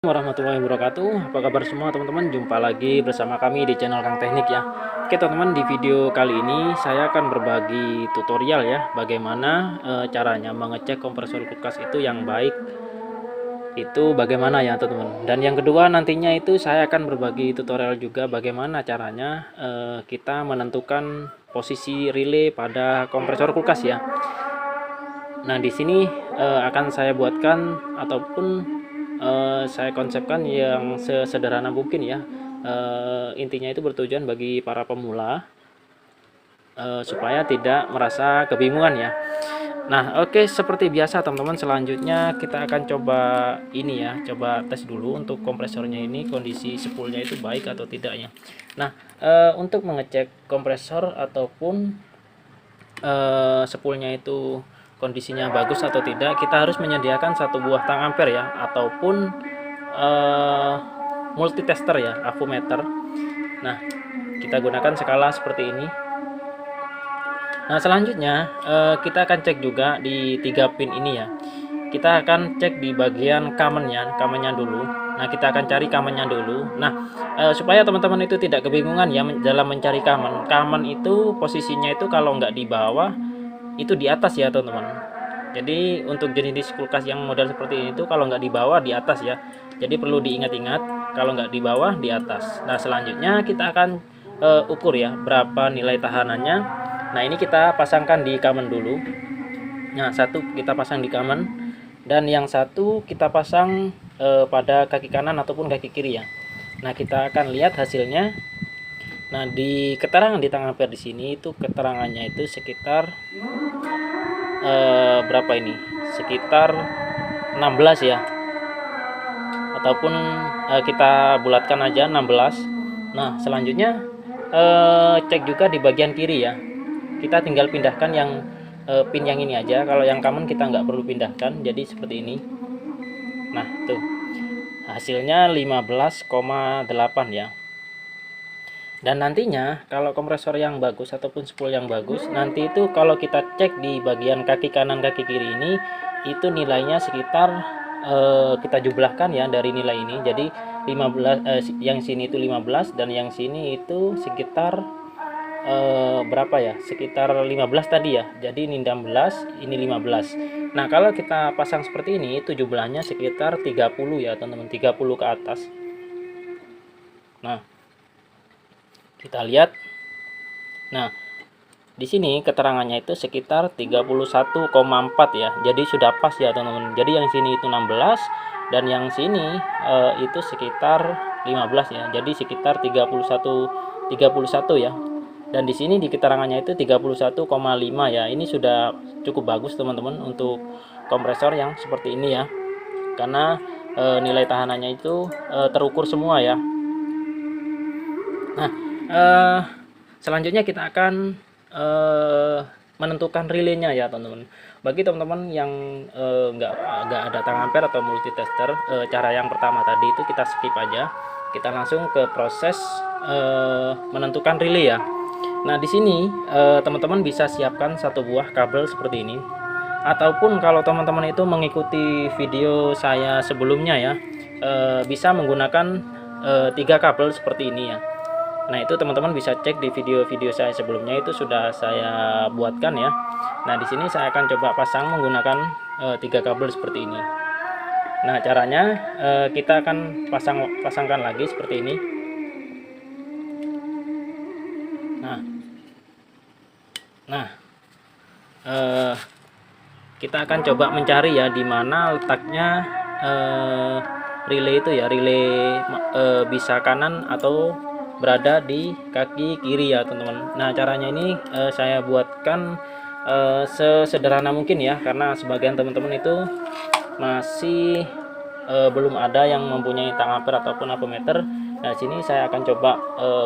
Warahmatullahi wabarakatuh. Apa kabar semua teman-teman? Jumpa lagi bersama kami di channel Kang Teknik ya. Oke teman-teman, di video kali ini saya akan berbagi tutorial ya, bagaimana caranya mengecek kompresor kulkas itu yang baik itu bagaimana ya teman-teman. Dan yang kedua nantinya itu saya akan berbagi tutorial juga bagaimana caranya kita menentukan posisi relay pada kompresor kulkas ya. Nah di sini akan saya buatkan ataupun saya konsepkan yang sesederhana mungkin ya. Intinya itu bertujuan bagi para pemula supaya tidak merasa kebingungan ya. Nah oke, seperti biasa teman-teman, selanjutnya kita akan coba ini ya, coba tes dulu untuk kompresornya ini kondisi spoolnya itu baik atau tidaknya. Nah untuk mengecek kompresor ataupun spoolnya itu kondisinya bagus atau tidak, kita harus menyediakan satu buah tang ampere ya, ataupun multitester ya, avometer. Nah kita gunakan skala seperti ini. Nah selanjutnya kita akan cek juga di 3 pin ini ya. Kita akan cek di bagian kamennya dulu. Nah kita akan cari kamennya dulu. Nah supaya teman-teman itu tidak kebingungan ya dalam mencari kamen. Kamen itu posisinya itu kalau nggak di bawah itu di atas ya teman-teman. Jadi untuk jenis kulkas yang model seperti ini itu kalau nggak di bawah di atas ya. Jadi perlu diingat-ingat, kalau nggak di bawah di atas. Nah selanjutnya kita akan ukur ya berapa nilai tahanannya. Nah ini kita pasangkan di kamen dulu. Nah satu kita pasang di kamen, dan yang satu kita pasang pada kaki kanan ataupun kaki kiri ya. Nah kita akan lihat hasilnya. Nah di keterangan di tang ampere di sini itu keterangannya itu sekitar berapa ini? Sekitar 16 ya. Ataupun kita bulatkan aja 16. Nah, selanjutnya cek juga di bagian kiri ya. Kita tinggal pindahkan yang pin yang ini aja. Kalau yang common kita nggak perlu pindahkan. Jadi seperti ini. Nah, tuh. Hasilnya 15,8 ya. Dan nantinya kalau kompresor yang bagus ataupun spool yang bagus, nanti itu kalau kita cek di bagian kaki kanan kaki kiri ini itu nilainya sekitar kita jumlahkan ya dari nilai ini. Jadi 15 yang sini itu 15 dan yang sini itu sekitar berapa ya? Sekitar 15 tadi ya. Jadi ini 16, ini 15. Nah, kalau kita pasang seperti ini itu jumlahnya sekitar 30 ya, teman-teman. 30 ke atas. Nah, kita lihat. Nah, di sini keterangannya itu sekitar 31,4 ya. Jadi sudah pas ya, teman-teman. Jadi yang sini itu 16 dan yang sini itu sekitar 15 ya. Jadi sekitar 31 ya. Dan di sini di keterangannya itu 31,5 ya. Ini sudah cukup bagus, teman-teman, untuk kompresor yang seperti ini ya. Karena nilai tahanannya itu terukur semua ya. Nah, selanjutnya kita akan menentukan relaynya ya teman-teman. Bagi teman-teman yang nggak ada tang ampere atau multitester, cara yang pertama tadi itu kita skip aja. Kita langsung ke proses menentukan relay ya. Nah di sini teman-teman bisa siapkan satu buah kabel seperti ini, ataupun kalau teman-teman itu mengikuti video saya sebelumnya ya, bisa menggunakan 3 kabel seperti ini ya. Nah itu teman-teman bisa cek di video-video saya sebelumnya, itu sudah saya buatkan ya. Nah di sini saya akan coba pasang menggunakan 3 kabel seperti ini. Nah caranya kita akan pasangkan lagi seperti ini. Nah kita akan coba mencari ya di mana letaknya relay itu ya, relay bisa kanan atau berada di kaki kiri ya teman-teman. Nah caranya ini saya buatkan sesederhana mungkin ya, karena sebagian teman-teman itu masih belum ada yang mempunyai tang ampere ataupun avometer. Nah sini saya akan coba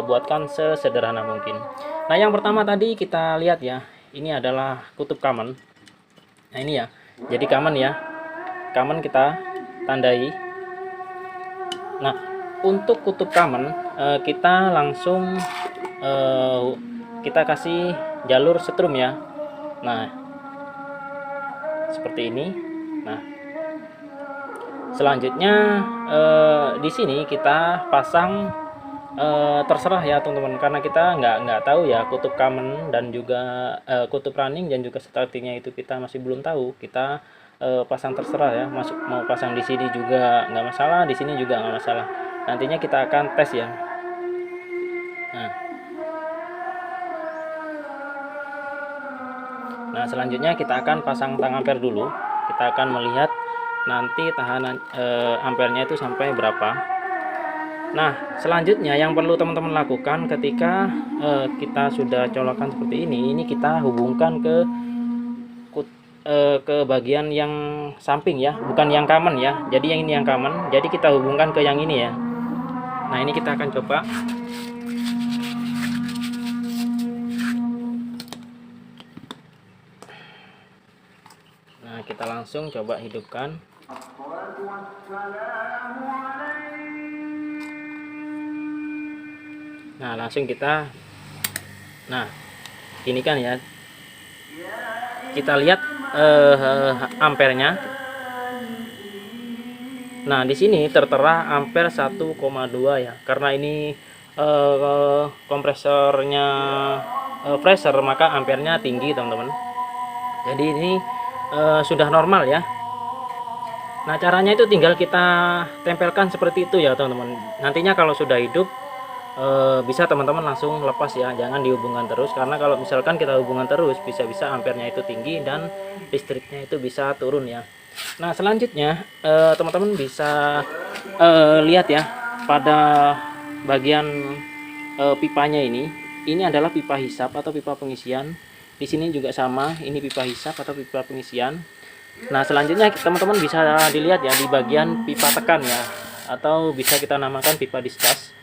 buatkan sesederhana mungkin. Nah yang pertama tadi kita lihat ya, ini adalah kutub kamen. Nah ini ya, jadi kamen ya, kamen kita tandai. Nah untuk kutub kamen kita langsung kita kasih jalur setrum ya. Nah seperti ini. Nah Selanjutnya di sini kita pasang terserah ya teman-teman, karena kita nggak tahu ya kutub common dan juga kutub running dan juga startingnya itu kita masih belum tahu. Kita pasang terserah ya, mau pasang di sini juga nggak masalah, di sini juga nggak masalah. Nantinya kita akan tes ya. Nah selanjutnya kita akan pasang tang ampere dulu. Kita akan melihat nanti tahanan ampernya itu sampai berapa. Nah selanjutnya yang perlu teman-teman lakukan ketika kita sudah colokan seperti ini kita hubungkan ke bagian yang samping ya, bukan yang common ya. Jadi yang ini yang common, jadi kita hubungkan ke yang ini ya. Nah ini kita akan coba. Nah kita langsung coba hidupkan. Nah langsung kita, nah ini kan ya, kita lihat ampernya. Nah di sini tertera ampere 1,2 ya, karena ini kompresornya freezer, maka ampernya tinggi teman-teman. Jadi ini sudah normal ya. Nah caranya itu tinggal kita tempelkan seperti itu ya teman-teman. Nantinya kalau sudah hidup bisa teman-teman langsung lepas ya, jangan dihubungkan terus, karena kalau misalkan kita hubungan terus bisa-bisa ampernya itu tinggi dan listriknya itu bisa turun ya. Nah selanjutnya teman-teman bisa lihat ya pada bagian pipanya ini adalah pipa hisap atau pipa pengisian. Di sini juga sama, ini pipa hisap atau pipa pengisian. Nah selanjutnya teman-teman bisa dilihat ya di bagian pipa tekan ya, atau bisa kita namakan pipa discharge.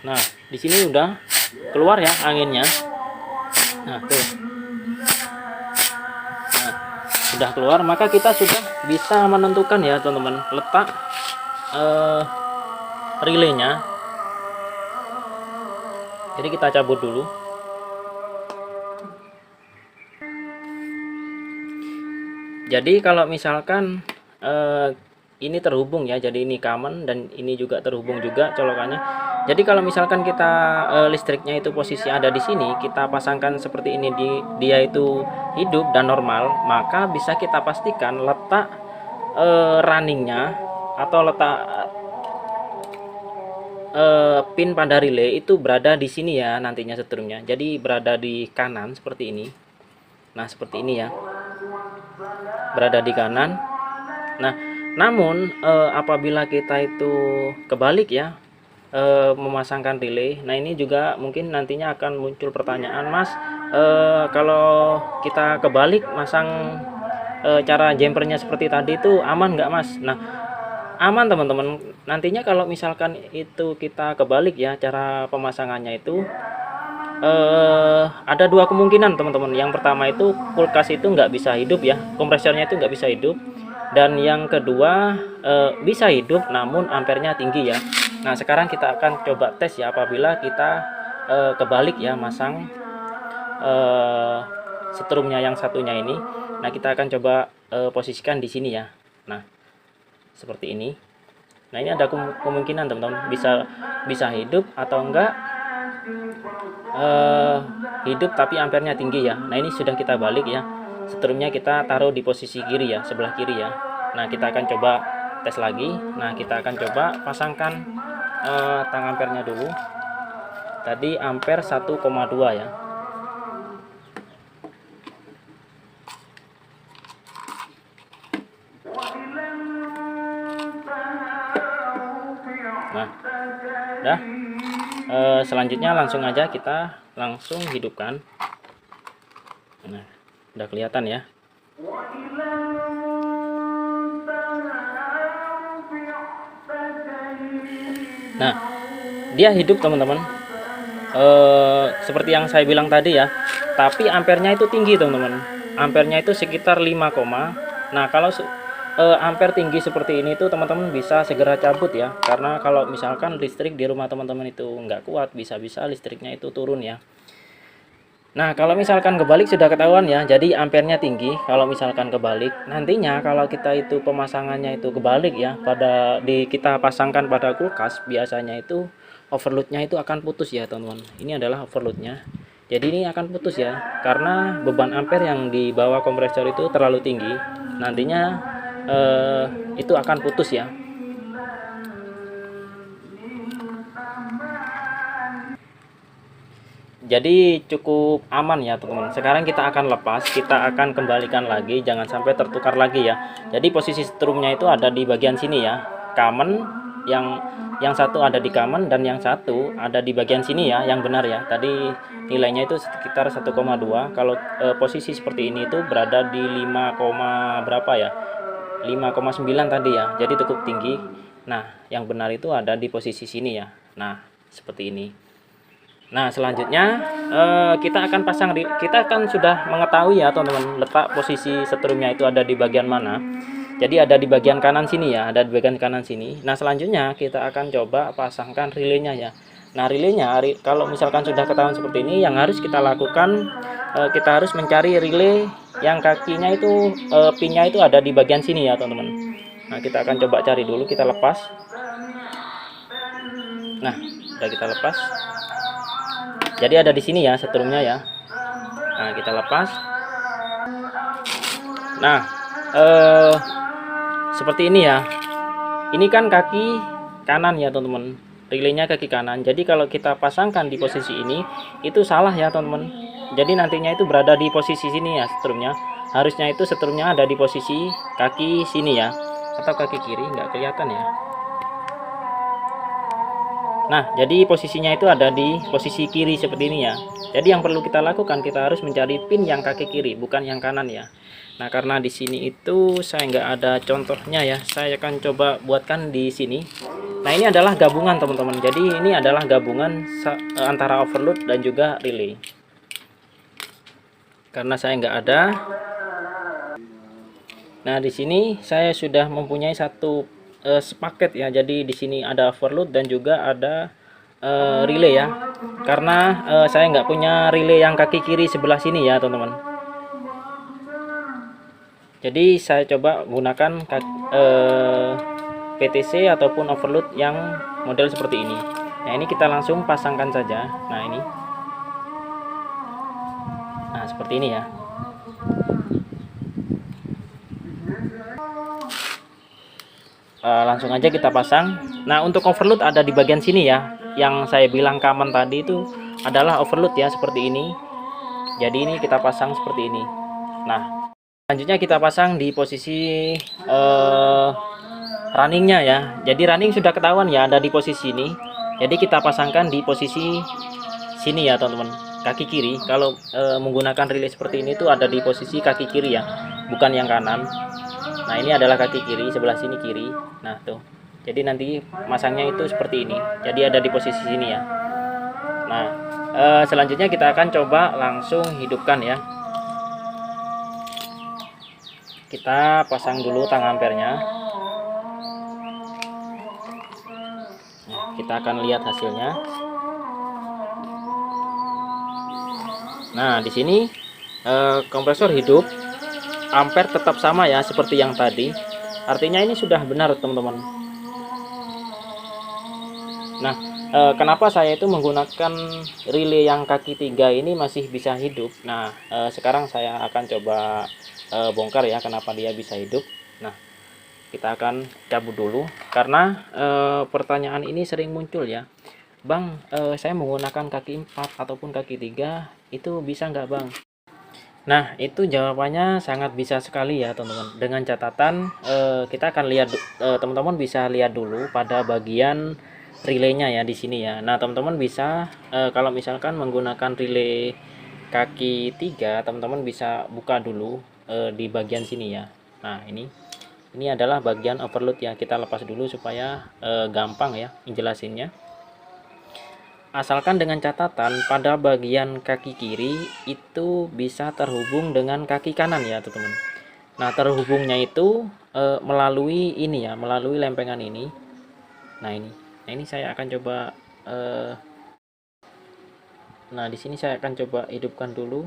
Nah di sini udah keluar ya anginnya. Nah tuh, nah, sudah keluar, maka kita sudah bisa menentukan ya teman-teman letak relaynya. Jadi kita cabut dulu. Jadi kalau misalkan ini terhubung ya, jadi ini common dan ini juga terhubung juga colokannya. Jadi kalau misalkan kita listriknya itu posisi ada di sini, kita pasangkan seperti ini, dia itu hidup dan normal, maka bisa kita pastikan letak runningnya atau letak pin pada relay itu berada di sini ya nantinya setrumnya. Jadi berada di kanan seperti ini. Nah seperti ini ya, berada di kanan. Nah namun apabila kita itu kebalik ya, memasangkan relay, nah ini juga mungkin nantinya akan muncul pertanyaan, Mas, kalau kita kebalik masang cara jumpernya seperti tadi itu aman nggak Mas? Nah aman teman-teman. Nantinya kalau misalkan itu kita kebalik ya cara pemasangannya itu ada dua kemungkinan teman-teman. Yang pertama itu kulkas itu nggak bisa hidup ya, kompresornya itu nggak bisa hidup. Dan yang kedua bisa hidup namun ampernya tinggi ya. Nah sekarang kita akan coba tes ya apabila kita kebalik ya masang setrumnya yang satunya ini. Nah kita akan coba posisikan di sini ya. Nah seperti ini. Nah ini ada kemungkinan teman-teman, bisa hidup atau enggak hidup tapi ampernya tinggi ya. Nah ini sudah kita balik ya, setrumnya kita taruh di posisi kiri ya, sebelah kiri ya. Nah kita akan coba tes lagi. Nah kita akan coba pasangkan tang ampernya dulu. Tadi ampere 1,2 ya. Nah udah, selanjutnya langsung aja kita langsung hidupkan. Nah udah kelihatan ya. Nah dia hidup teman-teman, seperti yang saya bilang tadi ya, tapi ampernya itu tinggi teman-teman, ampernya itu sekitar 5, nah kalau ampere tinggi seperti ini tuh teman-teman bisa segera cabut ya, karena kalau misalkan listrik di rumah teman-teman itu nggak kuat, bisa-bisa listriknya itu turun ya. Nah, kalau misalkan kebalik sudah ketahuan ya, jadi ampernya tinggi. Kalau misalkan kebalik, nantinya kalau kita itu pemasangannya itu kebalik ya, kita pasangkan pada kulkas, biasanya itu overloadnya itu akan putus ya teman-teman. Ini adalah overloadnya. Jadi ini akan putus ya, karena beban ampere yang dibawa kompresor itu terlalu tinggi. Nantinya itu akan putus ya. Jadi cukup aman ya teman-teman. Sekarang kita akan lepas, kita akan kembalikan lagi, jangan sampai tertukar lagi ya. Jadi posisi strumnya itu ada di bagian sini ya, kamen, yang satu ada di kamen dan yang satu ada di bagian sini ya, yang benar ya. Tadi nilainya itu sekitar 1,2. Kalau posisi seperti ini itu berada di 5, berapa ya, 5,9 tadi ya, jadi cukup tinggi. Nah, yang benar itu ada di posisi sini ya. Nah, seperti ini. Nah, selanjutnya kita akan kita akan sudah mengetahui ya teman-teman, letak posisi setrumnya itu ada di bagian mana. Jadi ada di bagian kanan sini ya, ada di bagian kanan sini. Nah, selanjutnya kita akan coba pasangkan relaynya ya. Nah, relaynya kalau misalkan sudah ketahuan seperti ini, yang harus kita lakukan, kita harus mencari relay yang kakinya itu pinnya itu ada di bagian sini ya teman-teman. Nah, kita akan coba cari dulu, kita lepas. Nah, sudah kita lepas. Jadi ada di sini ya setrumnya ya. Nah, kita lepas. Nah, seperti ini ya. Ini kan kaki kanan ya teman-teman. Relaynya kaki kanan. Jadi kalau kita pasangkan di posisi ini, itu salah ya teman-teman. Jadi nantinya itu berada di posisi sini ya setrumnya. Harusnya itu setrumnya ada di posisi kaki sini ya, atau kaki kiri, nggak kelihatan ya. Nah, jadi posisinya itu ada di posisi kiri seperti ini ya. Jadi yang perlu kita lakukan, kita harus mencari pin yang kaki kiri, bukan yang kanan ya. Nah, karena di sini itu saya nggak ada contohnya ya, saya akan coba buatkan di sini. Nah, ini adalah gabungan teman-teman. Jadi ini adalah gabungan antara overload dan juga relay. Karena saya nggak ada. Nah, di sini saya sudah mempunyai satu sepaket ya. Jadi di sini ada overload dan juga ada relay ya. Karena saya nggak punya relay yang kaki kiri sebelah sini ya teman-teman. Jadi saya coba gunakan PTC ataupun overload yang model seperti ini. Nah, ini kita langsung pasangkan saja. Nah, ini. Nah, seperti ini ya. Langsung aja kita pasang. Nah, untuk overload ada di bagian sini ya, yang saya bilang kaman tadi itu adalah overload ya, seperti ini. Jadi ini kita pasang seperti ini. Nah, selanjutnya kita pasang di posisi runningnya ya. Jadi running sudah ketahuan ya, ada di posisi ini. Jadi kita pasangkan di posisi sini ya teman-teman, kaki kiri. Kalau menggunakan relay seperti ini tuh ada di posisi kaki kiri ya, bukan yang kanan. Nah, ini adalah kaki kiri, sebelah sini kiri. Nah, tuh. Jadi nanti masangnya itu seperti ini. Jadi ada di posisi sini ya. Nah, selanjutnya kita akan coba langsung hidupkan ya. Kita pasang dulu tang ampernya. Nah, kita akan lihat hasilnya. Nah, di sini kompresor hidup. Ampere tetap sama ya seperti yang tadi. Artinya ini sudah benar teman-teman. Nah, kenapa saya itu menggunakan relay yang kaki 3 ini masih bisa hidup. Nah, sekarang saya akan coba bongkar ya kenapa dia bisa hidup. Nah, kita akan cabut dulu karena pertanyaan ini sering muncul ya. Bang, saya menggunakan kaki 4 ataupun kaki 3 itu bisa nggak bang? Nah, itu jawabannya sangat bisa sekali ya teman-teman. Dengan catatan kita akan lihat, teman-teman bisa lihat dulu pada bagian relaynya ya di sini ya. Nah, teman-teman bisa kalau misalkan menggunakan relay kaki 3, teman-teman bisa buka dulu di bagian sini ya. Nah, ini adalah bagian overload ya. Kita lepas dulu supaya gampang ya jelasinnya. Asalkan dengan catatan pada bagian kaki kiri itu bisa terhubung dengan kaki kanan ya teman-teman. Nah, terhubungnya itu melalui ini ya, melalui lempengan ini. Nah, ini saya akan coba Nah, di sini saya akan coba hidupkan dulu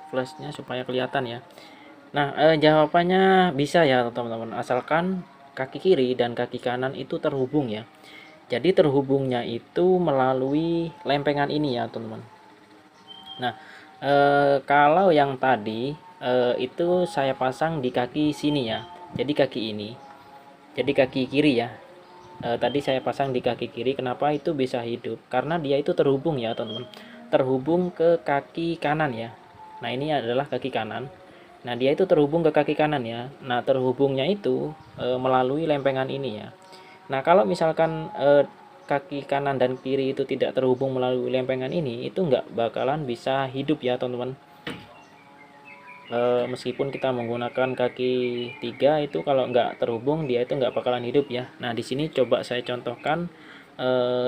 flashnya supaya kelihatan ya. Nah, jawabannya bisa ya teman-teman, asalkan kaki kiri dan kaki kanan itu terhubung ya. Jadi terhubungnya itu melalui lempengan ini ya teman-teman. Nah, kalau yang tadi itu saya pasang di kaki sini ya. Jadi kaki ini. Jadi kaki kiri ya. Tadi saya pasang di kaki kiri. Kenapa itu bisa hidup? Karena dia itu terhubung ya teman-teman. Terhubung ke kaki kanan ya. Nah, ini adalah kaki kanan. Nah, dia itu terhubung ke kaki kanan ya. Nah, terhubungnya itu melalui lempengan ini ya. Nah, kalau misalkan kaki kanan dan kiri itu tidak terhubung melalui lempengan ini, itu nggak bakalan bisa hidup ya teman-teman. Meskipun kita menggunakan kaki tiga, itu kalau nggak terhubung dia itu nggak bakalan hidup ya. Nah, di sini coba saya contohkan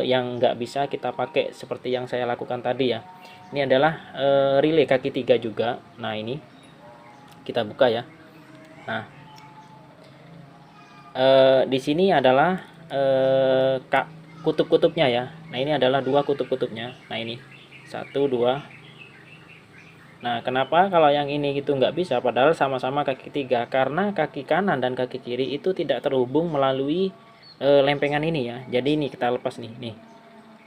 yang nggak bisa kita pakai seperti yang saya lakukan tadi ya. Ini adalah relay kaki tiga juga. Nah, ini kita buka ya. Nah, di sini adalah kutub-kutubnya ya. Nah, ini adalah dua kutub-kutubnya. Nah, ini satu dua. Nah, kenapa kalau yang ini gitu nggak bisa padahal sama-sama kaki tiga? Karena kaki kanan dan kaki kiri itu tidak terhubung melalui lempengan ini ya. Jadi ini kita lepas nih.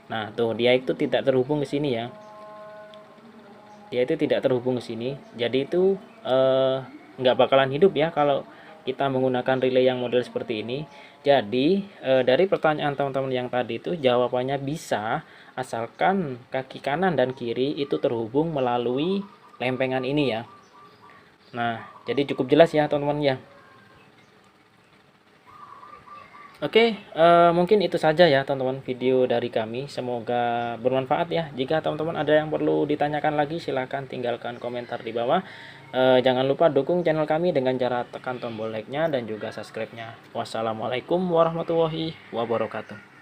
Nah, tuh dia itu tidak terhubung ke sini ya. Dia itu tidak terhubung ke sini. Jadi itu nggak bakalan hidup ya kalau kita menggunakan relay yang model seperti ini. Jadi dari pertanyaan teman-teman yang tadi itu jawabannya bisa, asalkan kaki kanan dan kiri itu terhubung melalui lempengan ini ya. Nah, jadi cukup jelas ya teman-teman ya. Oke, mungkin itu saja ya teman-teman video dari kami. Semoga bermanfaat ya. Jika teman-teman ada yang perlu ditanyakan lagi, silahkan tinggalkan komentar di bawah. Jangan lupa dukung channel kami dengan cara tekan tombol like-nya dan juga subscribe-nya. Wassalamualaikum warahmatullahi wabarakatuh.